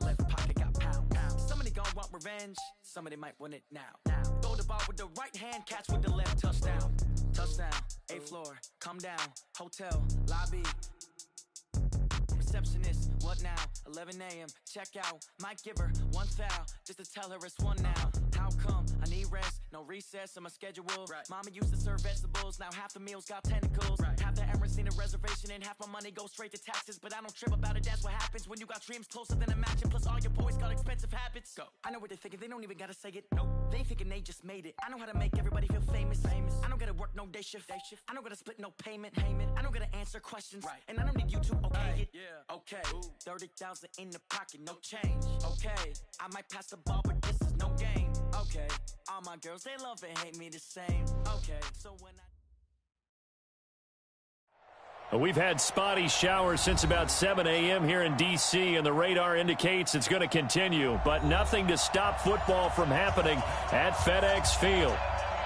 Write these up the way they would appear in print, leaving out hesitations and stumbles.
Left pocket got pound. Somebody gon' want revenge. Somebody might want it now. Throw the ball with the right hand, catch with the left. Touchdown. 8th floor, come down. Hotel, lobby. Receptionist, what now? 11 a.m. check out. Might give her one foul just to tell her it's one now. How come? I need rest, no recess in my schedule. Mama used to serve vegetables, now half the meals got tentacles. Half the Emirates need a reservation and half my money goes straight to taxes. But I don't trip about it, that's what happens when you got dreams closer than a mansion. Plus all your boys got expensive habits. Go. I know what they're thinking, they don't even gotta say it. Nope. They thinking they just made it. I know how to make everybody feel famous. I don't gotta work no day shift. I don't gotta split no payment. I don't gotta answer questions. And I don't need you to okay it. Okay, 30,000 in the pocket, no change. Okay, I might pass the ball, but this is no game. Okay, all my girls, they love and hate me the same. Okay, so when We've had spotty showers since about 7 a.m. here in D.C., and the radar indicates it's going to continue, but nothing to stop football from happening at FedEx Field.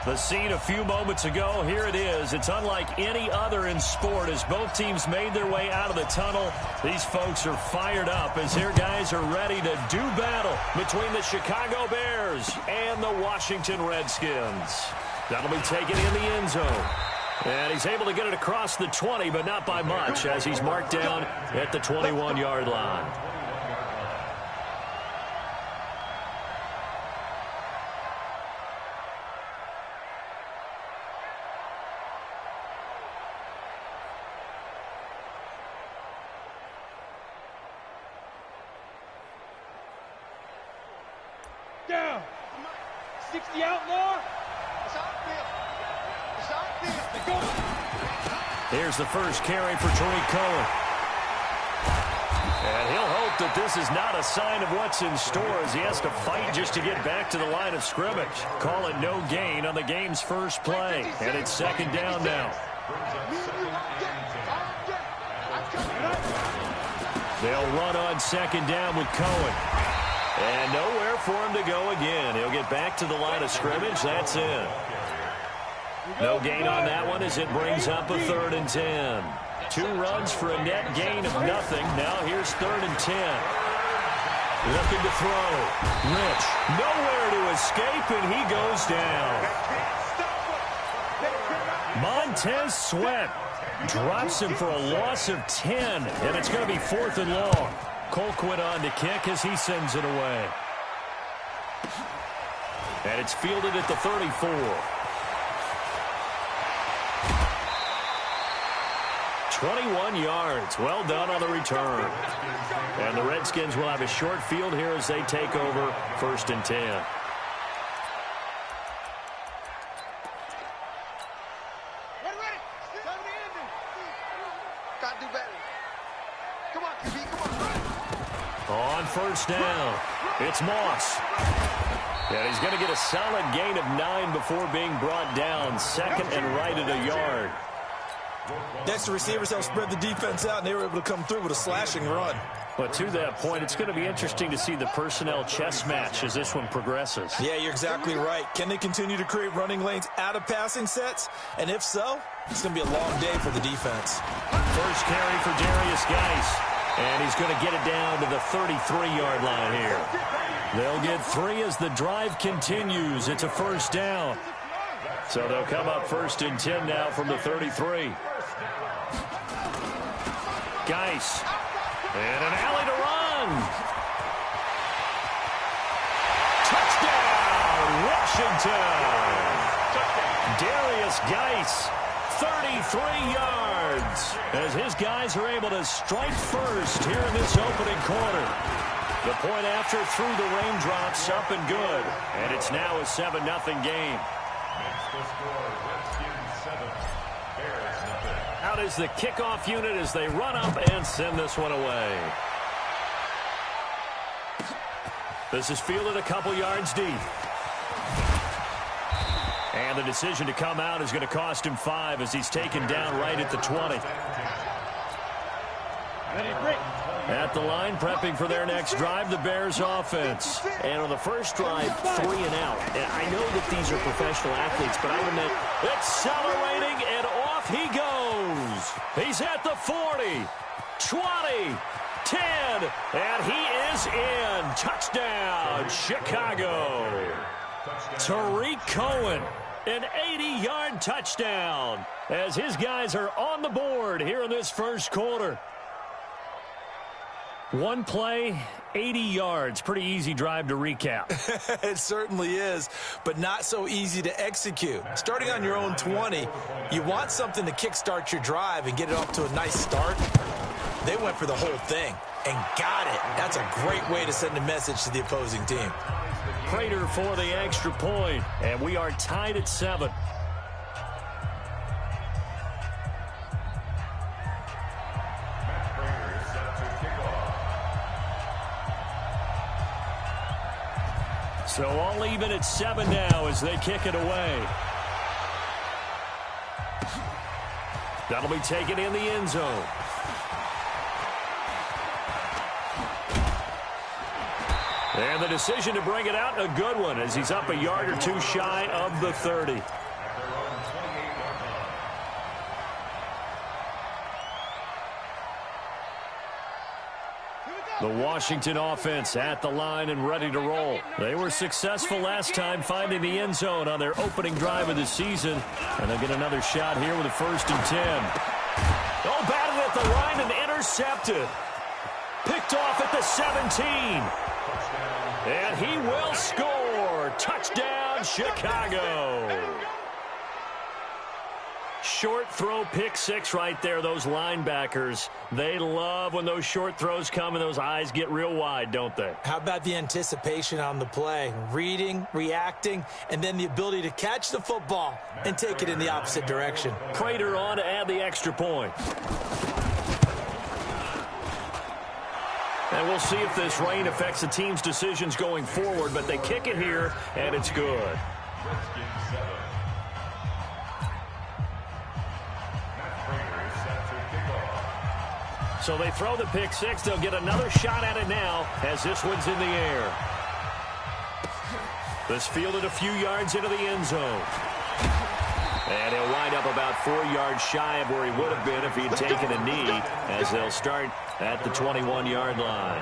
The scene a few moments ago, here it is. It's unlike any other in sport as both teams made their way out of the tunnel. These folks are fired up as their guys are ready to do battle between the Chicago Bears and the Washington Redskins. That'll be taken in the end zone. And he's able to get it across the 20, but not by much as he's marked down at the 21-yard line. Down. 60 outlaw. Here's the first carry for Tariq Cohen. And he'll hope that this is not a sign of what's in store as he has to fight just to get back to the line of scrimmage. Call it no gain on the game's first play. And it's second down now. They'll run on second down with Cohen. And nowhere for him to go again. He'll get back to the line of scrimmage. That's it. No gain on that one as it brings up a 3rd and 10. 2 runs for a net gain of nothing. Now here's 3rd and 10. Looking to throw. Rich, nowhere to escape, and he goes down. Montez Sweat drops him for a loss of 10, and it's going to be 4th and long. Colquitt on to kick as he sends it away. And it's fielded at the 34. 21 yards. Well done on the return. And the Redskins will have a short field here as they take over 1st and 10. On 1st down, it's Moss. And he's going to get a solid gain of 9 before being brought down. 2nd and right at a yard. Next, the receivers helped spread the defense out, and they were able to come through with a slashing run. But to that point, it's going to be interesting to see the personnel chess match as this one progresses. Yeah, you're exactly right. Can they continue to create running lanes out of passing sets? And if so, it's going to be a long day for the defense. First carry for Darius Geis. And he's going to get it down to the 33-yard line here. They'll get 3 as the drive continues. It's a 1st down. So they'll come up 1st and 10 now from the 33. Geis. And an alley to run. Touchdown, Washington. Darius Geis, 33 yards. As his guys are able to strike first here in this opening quarter. The point after through the raindrops, up and good. And it's now a 7-0 game. Out is the kickoff unit as they run up and send this one away. This is fielded a couple yards deep. And the decision to come out is going to cost him 5 as he's taken down right at the 20. At the line, prepping for their next drive, the Bears offense. And on the first drive, 3 and out. And I know that these are professional athletes, but I would admit, accelerating, and off he goes. He's at the 40, 20, 10, and he is in. Touchdown, Chicago. Tariq Cohen, an 80-yard touchdown, as his guys are on the board here in this first quarter. One play, 80 yards. Pretty easy drive to recap. It certainly is, but not so easy to execute. Starting on your own 20, you want something to kickstart your drive and get it off to a nice start. They went for the whole thing and got it. That's a great way to send a message to the opposing team. Prater for the extra point, and we are tied at 7. So all even at 7 now as they kick it away. That'll be taken in the end zone. And the decision to bring it out, a good one, as he's up a yard or two shy of the 30. The Washington offense at the line and ready to roll. They were successful last time finding the end zone on their opening drive of the season. And they'll get another shot here with a 1st and 10. Oh, batted at the line and intercepted. Picked off at the 17. And he will score. Touchdown, Chicago. Short throw, pick 6 right there, those linebackers. They love when those short throws come and those eyes get real wide, don't they? How about the anticipation on the play? Reading, reacting, and then the ability to catch the football and take it in the opposite direction. Prater on to add the extra point. And we'll see if this rain affects the team's decisions going forward, but they kick it here, and it's good. So they throw the pick 6. They'll get another shot at it now as this one's in the air. This fielded a few yards into the end zone. And he'll wind up about 4 yards shy of where he would have been if he'd taken a knee, as they'll start at the 21-yard line.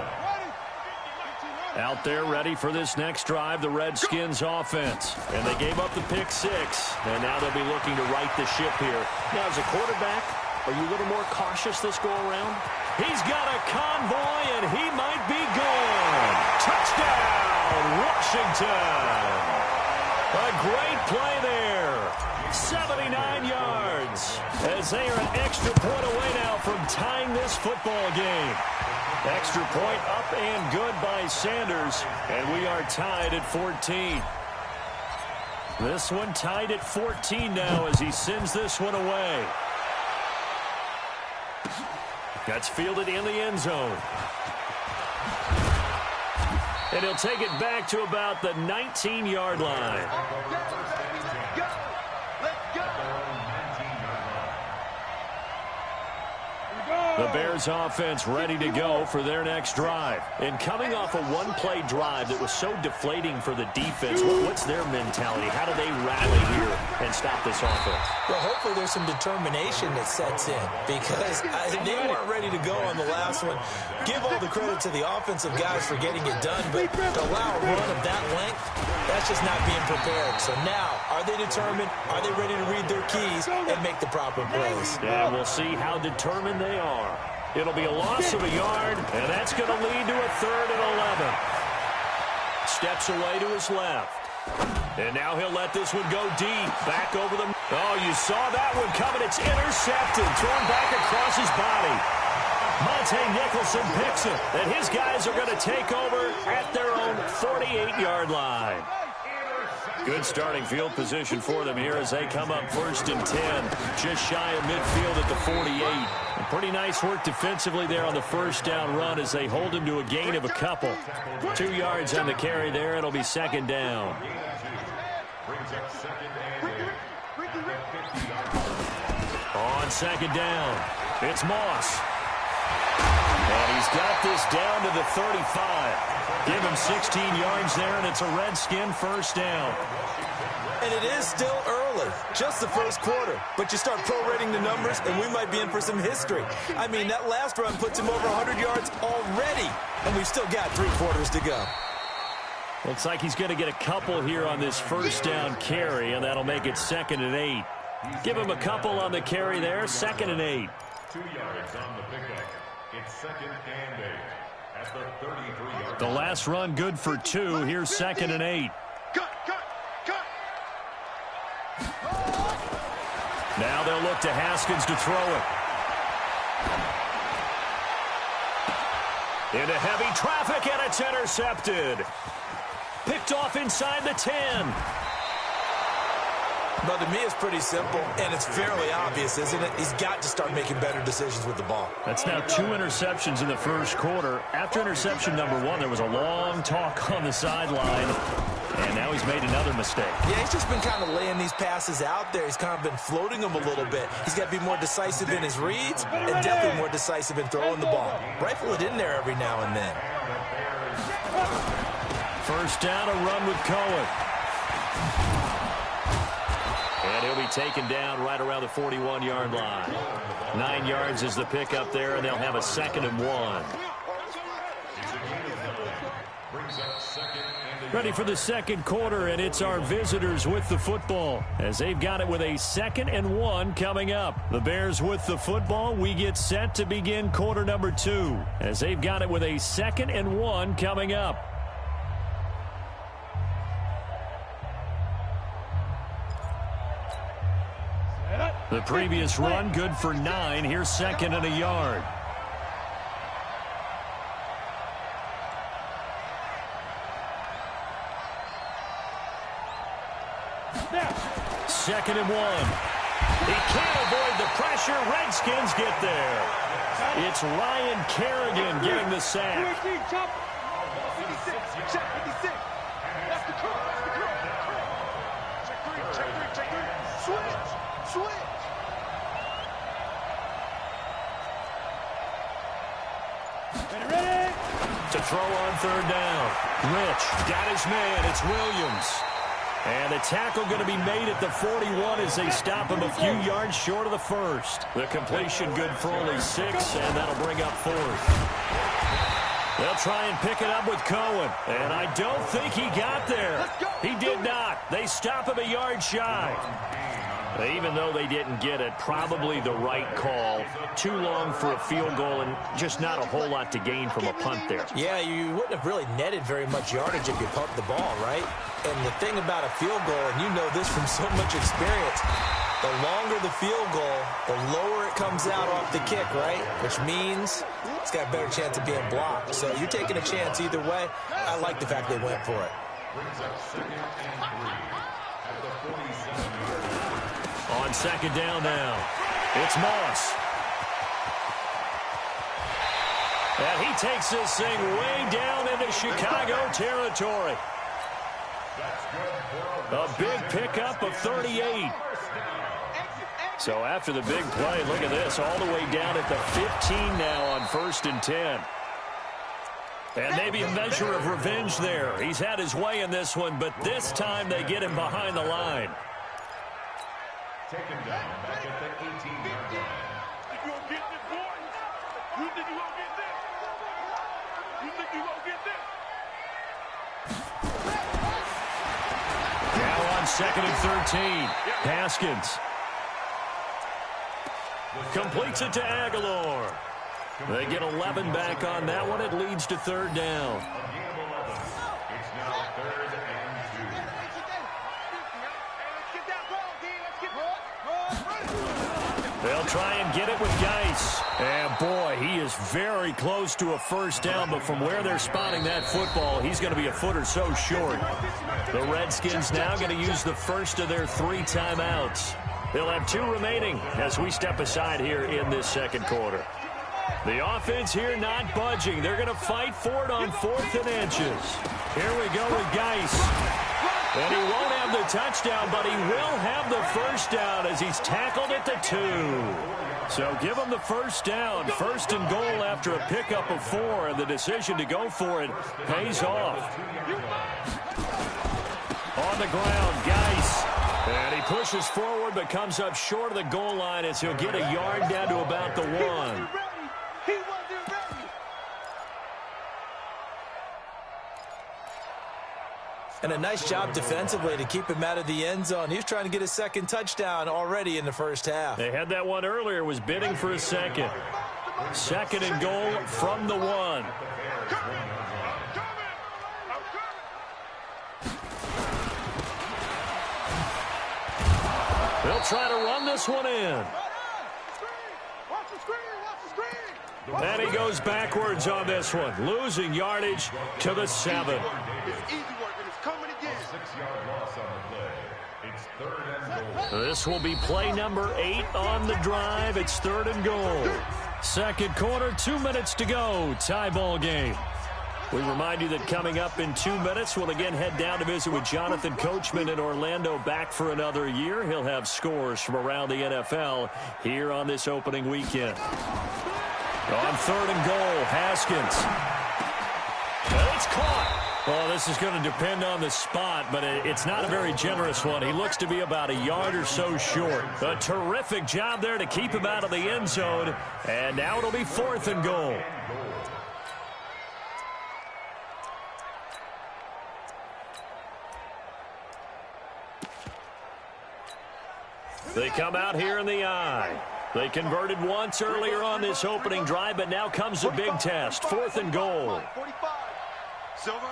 Out there ready for this next drive, the Redskins offense. And they gave up the pick 6, and now they'll be looking to right the ship here. Now, as a quarterback, are you a little more cautious this go-around? He's got a convoy, and he might be gone. Touchdown, Washington. A great play there. 79 yards, as they are an extra point away now from tying this football game. Extra point up and good by Sanders, and we are tied at 14. This one tied at 14 now as he sends this one away. That's fielded in the end zone. And he'll take it back to about the 19-yard line. The Bears offense ready to go for their next drive. And coming off a one-play drive that was so deflating for the defense, what's their mentality? How do they rally here and stop this offense? Well, hopefully there's some determination that sets in, because they weren't ready to go on the last one. Give all the credit to the offensive guys for getting it done, but to allow a run of that length, that's just not being prepared. So now, are they determined? Are they ready to read their keys and make the proper plays? And we'll see how determined they are. It'll be a loss of a yard, and that's going to lead to a 3rd and 11. Steps away to his left. And now he'll let this one go deep. Back over the... Oh, you saw that one coming. It's intercepted. Thrown back across his body. Monte Nicholson picks it. And his guys are going to take over at their own 48-yard line. Good starting field position for them here as they come up 1st and 10. Just shy of midfield at the 48. And pretty nice work defensively there on the first down run as they hold him to a gain of a couple. 2 yards on the carry there. It'll be 2nd down. On 2nd down, it's Moss. And he's got this down to the 35. Give him 16 yards there, and it's a Redskin 1st down. And it is still early Totally. Just the first quarter. But you start prorating the numbers, and we might be in for some history. I mean, that last run puts him over 100 yards already, and we've still got 3 quarters to go. Looks like he's going to get a couple here on this first down carry, and that'll make it 2nd and 8. Give him a couple on the carry there, 2nd and 8. 2 yards on the pickup. It's 2nd and 8 at the 33-yard. The last run good for 2. Here's 2nd and 8. Cut. Now they'll look to Haskins to throw it. Into heavy traffic, and it's intercepted. Picked off inside the 10. But to me, it's pretty simple, and it's fairly obvious, isn't it? He's got to start making better decisions with the ball. That's now 2 interceptions in the first quarter. After interception number 1, there was a long talk on the sideline, and now he's made another mistake. Yeah, he's just been kind of laying these passes out there. He's kind of been floating them a little bit. He's got to be more decisive in his reads and definitely more decisive in throwing the ball. Rifle it in there every now and then. First down, a run with Cohen. And he'll be taken down right around the 41-yard line. 9 yards is the pickup there, and they'll have a 2nd and 1. Ready for the second quarter, and it's our visitors with the football as they've got it with a 2nd and 1 coming up. The Bears with the football. We get set to begin quarter number 2 as they've got it with a 2nd and 1 coming up. The previous run good for 9. Here's 2nd and a yard. Second and 1. He can't avoid the pressure. Redskins get there. It's Ryan Kerrigan getting the sack. 56. That's the curl. Check 3. Switch. Ready. To throw on 3rd down. Rich got his man. It's Williams. And the tackle going to be made at the 41 as they stop him a few yards short of the first. The completion good for only 6, and that'll bring up 4th. They'll try and pick it up with Cohen. And I don't think he got there. He did not. They stop him a yard shy. Even though they didn't get it, probably the right call. Too long for a field goal and just not a whole lot to gain from a punt there. Yeah, you wouldn't have really netted very much yardage if you pumped the ball, right? And the thing about a field goal, and you know this from so much experience, the longer the field goal, the lower it comes out off the kick, right? Which means it's got a better chance of being blocked. So you're taking a chance either way. I like the fact they went for it. On 2nd down now, it's Moss. And he takes this thing way down into Chicago territory. A big pickup of 38. So after the big play, look at this, all the way down at the 15 now on 1st and 10. And maybe a measure of revenge there. He's had his way in this one, but this time they get him behind the line. Taken down back at the 18-yard line. You gonna get this, boy? You think you gonna get this? You think you gonna get this? Now on 2nd and 13, Haskins completes it to Aguilar. They get 11 back on that one. It leads to 3rd down. It's now 3rd and 2. They'll try and get it with Geis. And, boy, he is very close to a first down, but from where they're spotting that football, he's going to be a foot or so short. The Redskins now going to use the first of their 3 timeouts. They'll have 2 remaining as we step aside here in this second quarter. The offense here not budging. They're going to fight for it on 4th and inches. Here we go with Geis. And he won't have the touchdown, but he will have the first down as he's tackled at the 2. So give him the first down. 1st and goal after a pickup of 4, and the decision to go for it pays off. On the ground, Geis And he pushes forward but comes up short of the goal line as he'll get a yard down to about the 1. He wasn't ready. And a nice job defensively to keep him out of the end zone. He was trying to get his second touchdown already in the first half. They had that one earlier, was bidding for a second. Second and goal from the 1. They'll try to run this one in. And he goes backwards on this one, losing yardage to the 7. It's easy work, and it's coming again. 6-yard loss on the play. It's 3rd and goal. This will be play number 8 on the drive. It's 3rd and goal. Second quarter, 2 minutes to go. Tie ball game. We remind you that coming up in 2 minutes, we'll again head down to visit with Jonathan Coachman in Orlando, back for another year. He'll have scores from around the NFL here on this opening weekend. On 3rd and goal, Haskins. It's caught. Well, this is going to depend on the spot, but it's not a very generous one. He looks to be about a yard or so short. A terrific job there to keep him out of the end zone. And now it'll be 4th and goal. They come out here in the eye. They converted once earlier on this opening drive, but now comes a big test. 4th and goal. 45. Silver.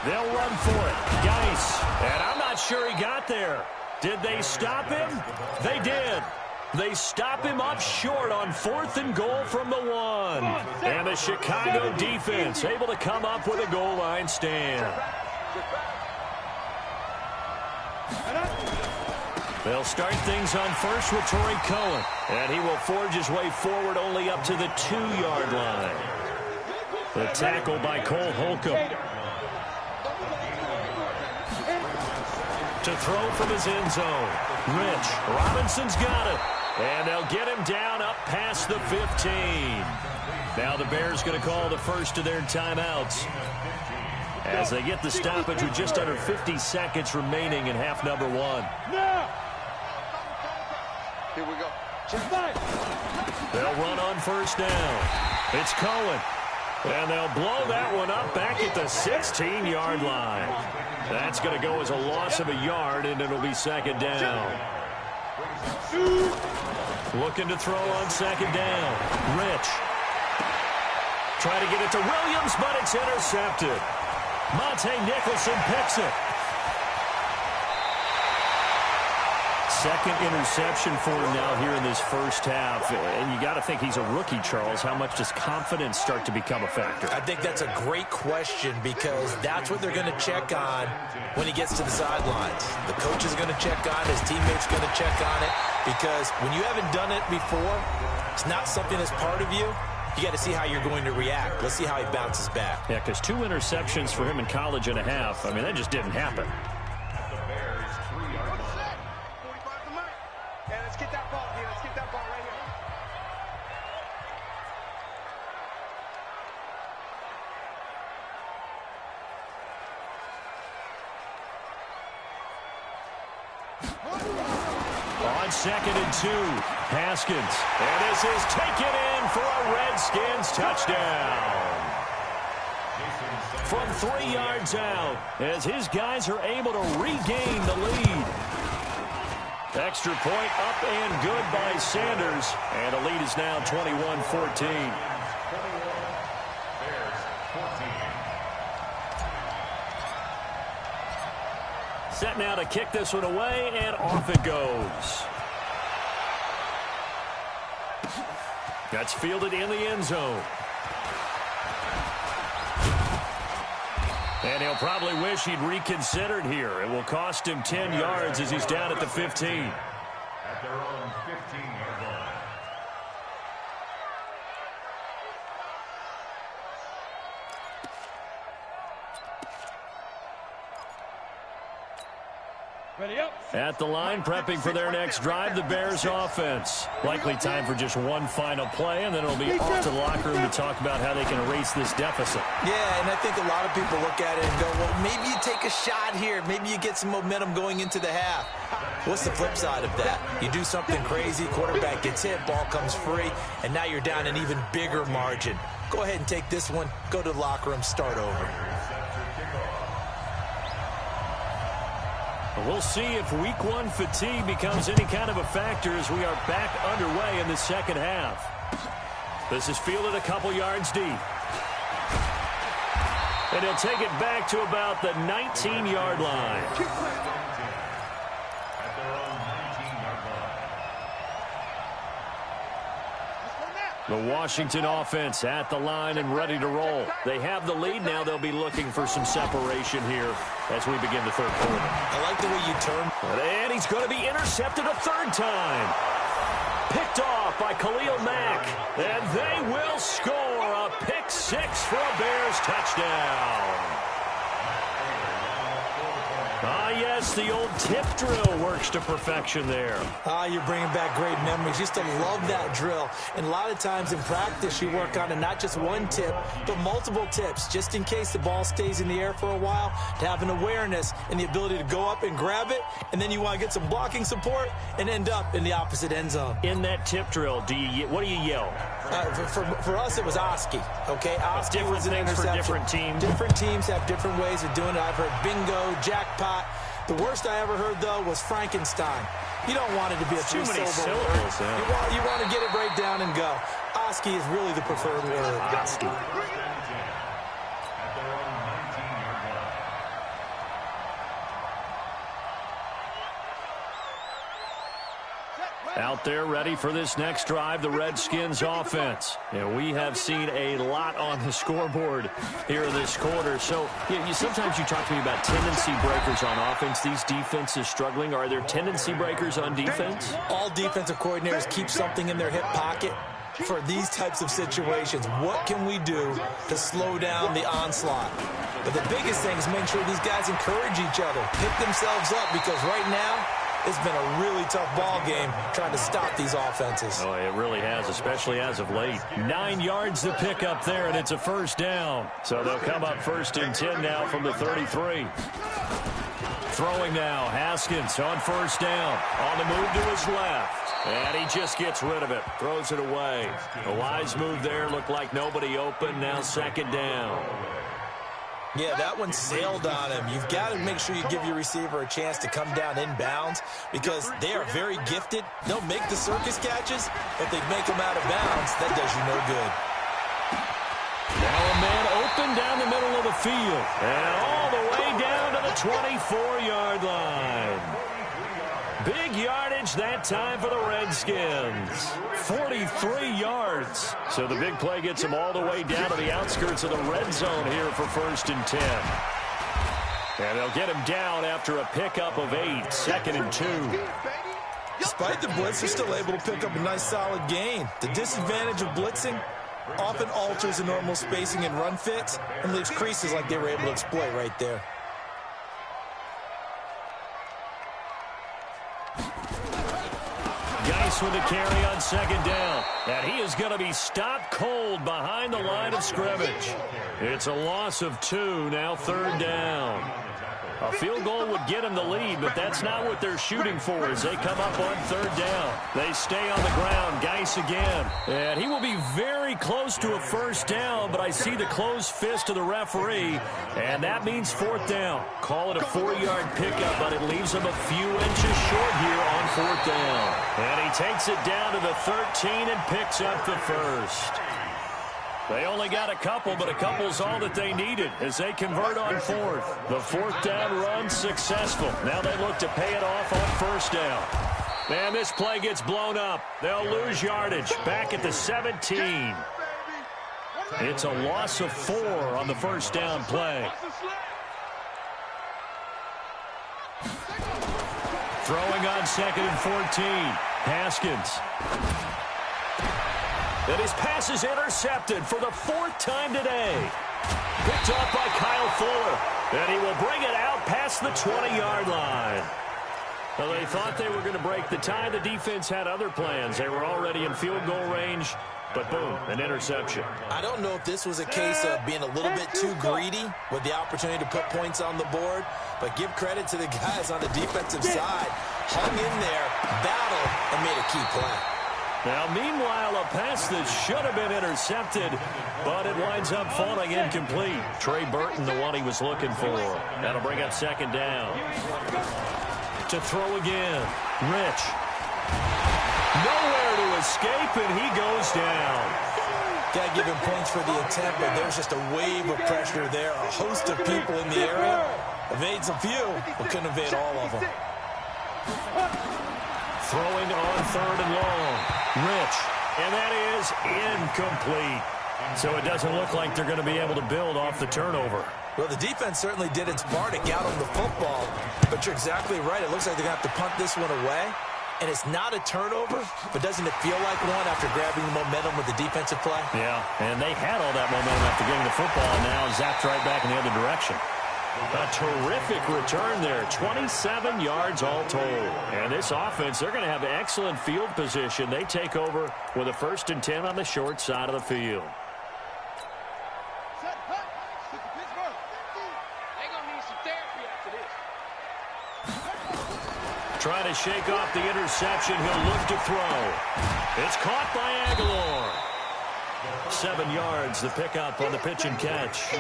They'll run for it. Geis. And I'm not sure he got there. Did they stop him? They did. They stop him up short on 4th and goal from the 1. And the Chicago defense able to come up with a goal line stand. They'll start things on first with Torrey Cohen. And he will forge his way forward only up to the 2-yard line. The tackle by Cole Holcomb. To throw from his end zone. Rich. Robinson's got it. And they'll get him down up past the 15. Now the Bears going to call the first of their timeouts as they get the stoppage with just under 50 seconds remaining in half number 1. Here we go. They'll run on first down. It's Cohen. And they'll blow that one up back at the 16-yard line. That's going to go as a loss of a yard, and it'll be 2nd down. Looking to throw on 2nd down. Rich. Try to get it to Williams, but it's intercepted. Monte Nicholson picks it. Second interception for him now here in this first half. And you got to think he's a rookie, Charles. How much does confidence start to become a factor? I think that's a great question because that's what they're going to check on when he gets to the sidelines. The coach is going to check on it. His teammates going to check on it because when you haven't done it before, it's not something that's part of you. You got to see how you're going to react. Let's see how he bounces back. Yeah, because 2 interceptions for him in college and a half. I mean, that just didn't happen. On 2nd and 2, Haskins. And this is taken in for a Redskins touchdown. From 3 yards out, as his guys are able to regain the lead. Extra point up and good by Sanders. And the lead is now 21-14. Set now to kick this one away, and off it goes. That's fielded in the end zone. And he'll probably wish he'd reconsidered here. It will cost him 10 yards as he's down at the 15. At their own 15-yard line. At the line, prepping for their next drive, the Bears offense. Likely time for just one final play, and then it'll be off to the locker room to talk about how they can erase this deficit. Yeah, and I think a lot of people look at it and go, well, maybe you take a shot here. Maybe you get some momentum going into the half. What's the flip side of that? You do something crazy, quarterback gets hit, ball comes free, and now you're down an even bigger margin. Go ahead and take this one, go to the locker room, start over. We'll see if week one fatigue becomes any kind of a factor as we are back underway in the second half. This is fielded a couple yards deep. And he'll take it back to about the 19-yard line. The Washington offense at the line and ready to roll. They have the lead now. They'll be looking for some separation here as we begin the third quarter. I like the way you turn. And he's going to be intercepted a third time. Picked off by Khalil Mack. And they will score a pick six for a Bears touchdown. Ah, yes, the old tip drill works to perfection there. You're bringing back great memories. Used to love that drill. And a lot of times in practice, you work on it, not just one tip, but multiple tips, just in case the ball stays in the air for a while, to have an awareness and the ability to go up and grab it, and then you want to get some blocking support and end up in the opposite end zone. In that tip drill, what do you yell? For us, it was Oski. Okay, Oski was an interception. For different teams. Different teams have different ways of doing it. I've heard bingo, jackpot. The worst I ever heard, though, was Frankenstein. You don't want it to be a too many syllable syllables. word. You want to get it right down and go. Oski is really the preferred word. Oski. Out there ready for this next drive, the Redskins offense. And we have seen a lot on the scoreboard here in this quarter. So sometimes you talk to me about tendency breakers on offense. These defenses struggling. Are there tendency breakers on defense? All defensive coordinators keep something in their hip pocket for these types of situations. What can we do to slow down the onslaught? But the biggest thing is make sure these guys encourage each other, pick themselves up, because right now, it's been a really tough ball game trying to stop these offenses. Oh, it really has, especially as of late. 9 yards to pick up there, and it's a first down. So they'll come up 1st and 10 now from the 33. Throwing now, Haskins on 1st down. On the move to his left. And he just gets rid of it. Throws it away. A wise move there. Looked like nobody open. Now 2nd down. Yeah, that one sailed on him. You've got to make sure you give your receiver a chance to come down inbounds because they are very gifted. They'll make the circus catches, but they make them out of bounds. That does you no good. Now a man open down the middle of the field. And all the way down to the 24-yard line. Big yardage that time for the Redskins. 43 yards. So the big play gets them all the way down to the outskirts of the red zone here for 1st and 10. And they'll get him down after a pickup of 8. 2nd and 2. Despite the blitz, they're still able to pick up a nice solid gain. The disadvantage of blitzing often alters the normal spacing and run fits and leaves creases like they were able to exploit right there. Geis with the carry on 2nd down. And he is going to be stopped cold behind the line of scrimmage. It's a loss of 2, now 3rd down. A field goal would get him the lead, but that's not what they're shooting for as they come up on 3rd down. They stay on the ground. Geis again. And he will be very close to a 1st down, but I see the closed fist of the referee, and that means 4th down. Call it a 4-yard pickup, but it leaves him a few inches short here on 4th down. And he takes it down to the 13 and picks up the 1st. They only got a couple, but a couple's all that they needed as they convert on 4th. The 4th down run successful. Now they look to pay it off on 1st down. And this play gets blown up. They'll lose yardage back at the 17. It's a loss of 4 on the 1st down play. Throwing on 2nd and 14. Haskins. And his pass is intercepted for the 4th time today. Picked off by Kyle Fuller. And he will bring it out past the 20-yard line. Well, they thought they were going to break the tie. The defense had other plans. They were already in field goal range, but boom, an interception. I don't know if this was a case of being a little bit too greedy with the opportunity to put points on the board, but give credit to the guys on the defensive side. Hung in there, battled, and made a key play. Now, meanwhile, a pass that should have been intercepted, but it winds up falling incomplete. Trey Burton, the one he was looking for. That'll bring up second down. To throw again. Rich. Nowhere to escape, and he goes down. Got to give him points for the attempt, but there's just a wave of pressure there. A host of people in the area. Evades a few, but couldn't evade all of them. Throwing on third and long. Rich. And that is incomplete. So it doesn't look like they're going to be able to build off the turnover. Well, the defense certainly did its part to get on the football, but you're exactly right. It looks like they're going to have to punt this one away. And it's not a turnover, but doesn't it feel like one after grabbing the momentum with the defensive play? Yeah, and they had all that momentum after getting the football, and now zapped right back in the other direction. A terrific return there, 27 yards all told. And this offense, they're going to have excellent field position. They take over with a 1st and 10 on the short side of the field. Trying to shake off the interception. He'll look to throw. It's caught by Aguilar. 7 yards, the pickup on the pitch and catch.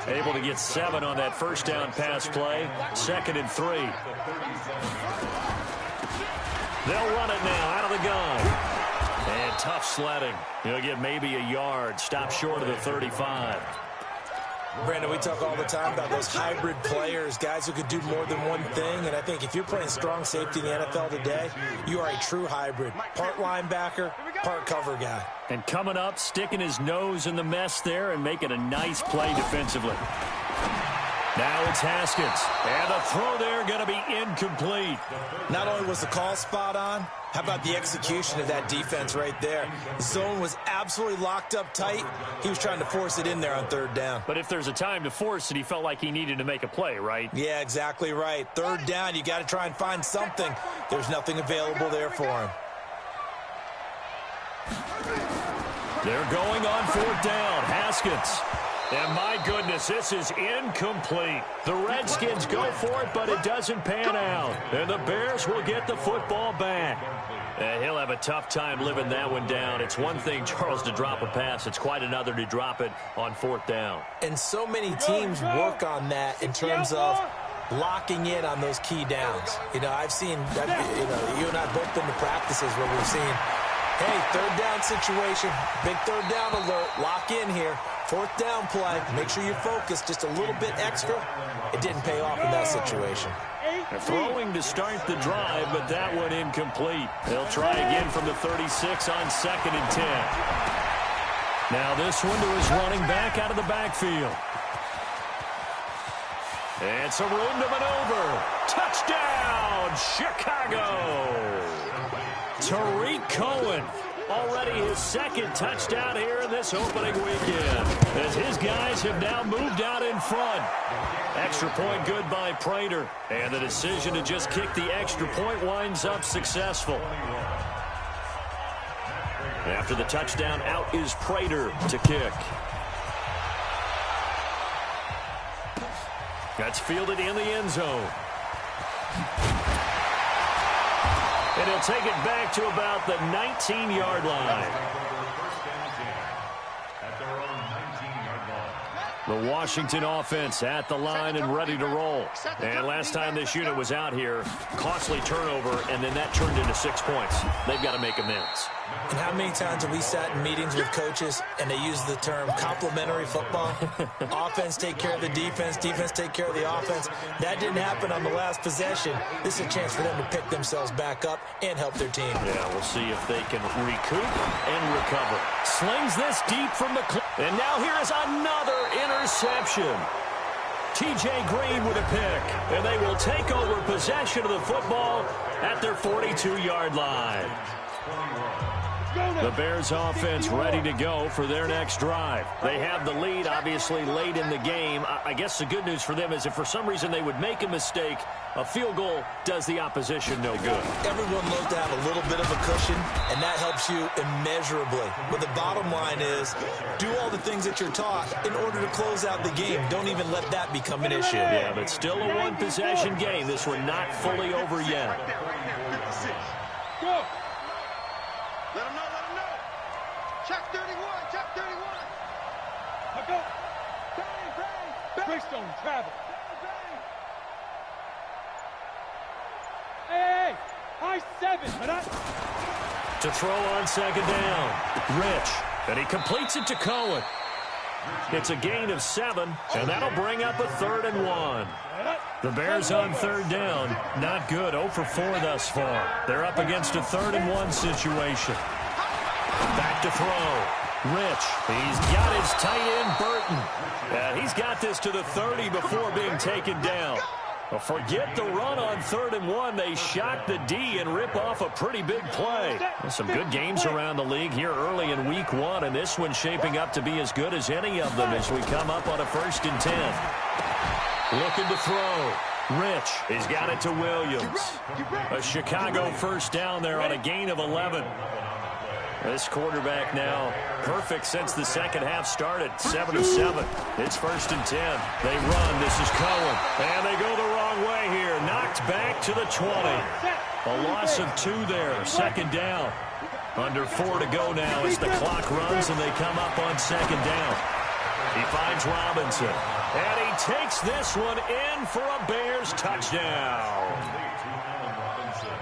Able to get 7 on that first down pass play. 2nd and 3. They'll run it now out of the gun. And tough sledding. He'll get maybe a yard. Stop short of the 35. Brandon, we talk all the time about those hybrid players, guys who could do more than one thing. And I think if you're playing strong safety in the NFL today, you are a true hybrid. Part linebacker, part cover guy. And coming up, sticking his nose in the mess there and making a nice play defensively. Now it's Haskins. And the throw there going to be incomplete. Not only was the call spot on, how about the execution of that defense right there? Zone was absolutely locked up tight. He was trying to force it in there on 3rd down. But if there's a time to force it, he felt like he needed to make a play, right? Yeah, exactly right. 3rd down, you got to try and find something. There's nothing available there for him. They're going on 4th down. Haskins. And my goodness, this is incomplete. The Redskins go for it, but it doesn't pan out. And the Bears will get the football back. And he'll have a tough time living that one down. It's one thing, Charles, to drop a pass. It's quite another to drop it on 4th down. And so many teams work on that in terms of locking in on those key downs. You know, I've seen, you and I both been to practices where we've seen, hey, 3rd down situation, big 3rd down alert, lock in here. 4th down play, make sure you focus just a little bit extra. It didn't pay off in that situation. They're throwing to start the drive, but that one incomplete. They'll try again from the 36 on 2nd and 10. Now this one to his running back out of the backfield. And some room to maneuver. Touchdown, Chicago! Tariq Cohen. Already his 2nd touchdown here in this opening weekend, as his guys have now moved out in front. Extra point good by Prater, and the decision to just kick the extra point winds up successful. After the touchdown, out is Prater to kick. That's fielded in the end zone. And he'll take it back to about the 19-yard line. The Washington offense at the line and ready to roll. And last time this unit was out here, costly turnover, and then that turned into 6 points. They've got to make amends. And how many times have we sat in meetings with coaches and they use the term complementary football? Offense take care of the defense, defense take care of the offense. That didn't happen on the last possession. This is a chance for them to pick themselves back up and help their team. Yeah, we'll see if they can recoup and recover. Slings this deep from the clip. And now here is another interception. T.J. Green with a pick. And they will take over possession of the football at their 42-yard line. The Bears offense ready to go for their next drive. They have the lead, obviously, late in the game. I guess the good news for them is if for some reason they would make a mistake, a field goal does the opposition no good. Everyone loves to have a little bit of a cushion, and that helps you immeasurably. But the bottom line is, do all the things that you're taught in order to close out the game. Don't even let that become an issue. Yeah, but still a one-possession game. This one not fully over yet. Go. Let him know, let him know. Check 31, check 31. Now go. Bang, bang. Greystone, travel. Hey, high 7. To throw on second down. Rich. And he completes it to Cohen. It's a gain of 7, and that'll bring up a 3rd and 1. The Bears on third down. Not good. 0 for 4 thus far. They're up against a 3rd and 1 situation. Back to throw. Rich. He's got his tight end, Burton. He's got this to the 30 before being taken down. Well, forget the run on 3rd and 1. They shock the D and rip off a pretty big play. Some good games around the league here early in week 1, and this one's shaping up to be as good as any of them as we come up on a 1st and 10. Looking to throw. Rich. He's got it to Williams. A Chicago first down there on a gain of 11. This quarterback now perfect since the second half started. 7 of 7. It's 1st and 10. They run. This is Cohen. And they go the wrong way here. Knocked back to the 20. A loss of 2 there. 2nd down. Under 4 to go now as the clock runs and they come up on 2nd down. He finds Robinson. And he takes this one in for a Bears touchdown.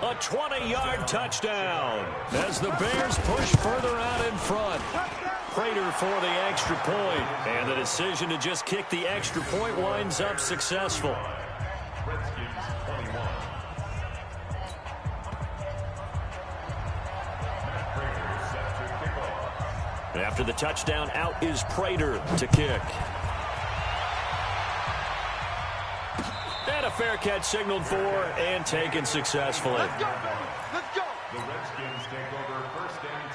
A 20-yard touchdown as the Bears push further out in front. Prater for the extra point, and the decision to just kick the extra point winds up successful. After the touchdown, out is Prater to kick. And a fair catch signaled for and taken successfully. Let's go. Let's go. The Redskins take over 1st and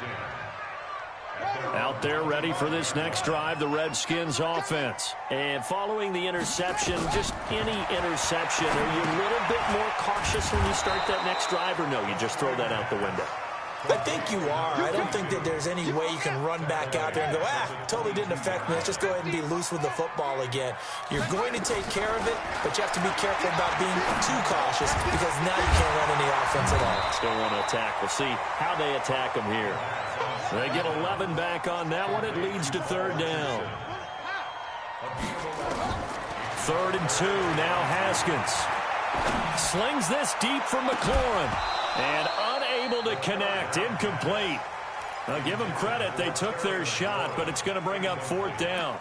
10. Out there ready for this next drive, the Redskins offense. And following the interception, just any interception, are you a little bit more cautious when you start that next drive, or no, you just throw that out the window? I think you are. I don't think that there's any way you can run back out there and go, totally didn't affect me. Let's just go ahead and be loose with the football again. You're going to take care of it, but you have to be careful about being too cautious because now you can't run any offense at all. Still want to attack. We'll see how they attack them here. They get 11 back on that one. It leads to 3rd down. 3rd and 2. Now Haskins slings this deep from McLaurin. And unable to connect. Incomplete. Now, give them credit. They took their shot, but it's going to bring up 4th down.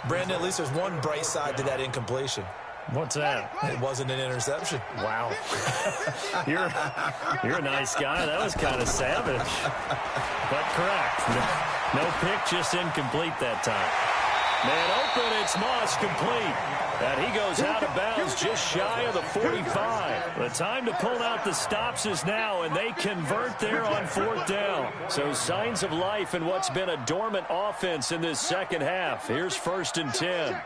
Brandon, at least there's one bright side to that incompletion. What's that? It wasn't an interception. Wow. You're a nice guy. That was kind of savage. But correct. No pick, just incomplete that time. Man open, it's Moss complete. And he goes out of bounds just shy of the 45. The time to pull out the stops is now, and they convert there on 4th down. So signs of life in what's been a dormant offense in this second half. Here's 1st and 10. On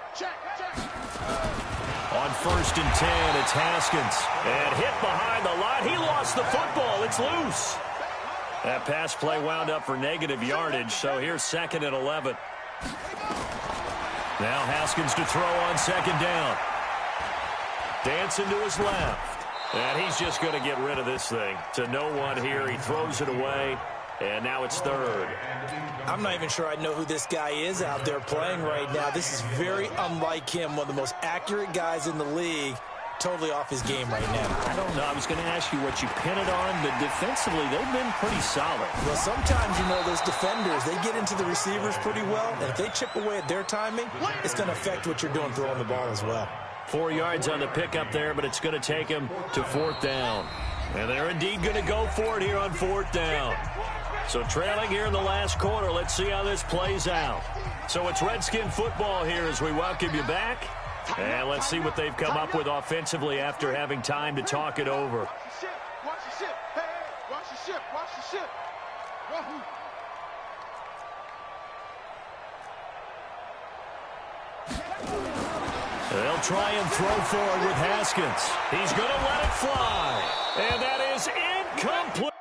1st and 10, it's Haskins. And hit behind the line. He lost the football. It's loose. That pass play wound up for negative yardage, so here's 2nd and 11. Now Haskins to throw on 2nd down. Dancing to his left. And he's just going to get rid of this thing. To no one here. He throws it away. And now it's 3rd. I'm not even sure I know who this guy is out there playing right now. This is very unlike him. One of the most accurate guys in the league. Totally off his game right now. I don't know. I was going to ask you what you pin it on, but defensively, they've been pretty solid. Well, sometimes, those defenders, they get into the receivers pretty well, and if they chip away at their timing, it's going to affect what you're doing throwing the ball as well. 4 yards on the pickup there, but it's going to take him to 4th down. And they're indeed going to go for it here on 4th down. So trailing here in the last quarter, let's see how this plays out. So it's Redskin football here as we welcome you back. And let's see what they've come up with offensively after having time to talk it over. Watch your ship. Hey, watch your ship. Watch your ship. They'll try and throw forward with Haskins. He's going to let it fly. And that is incomplete.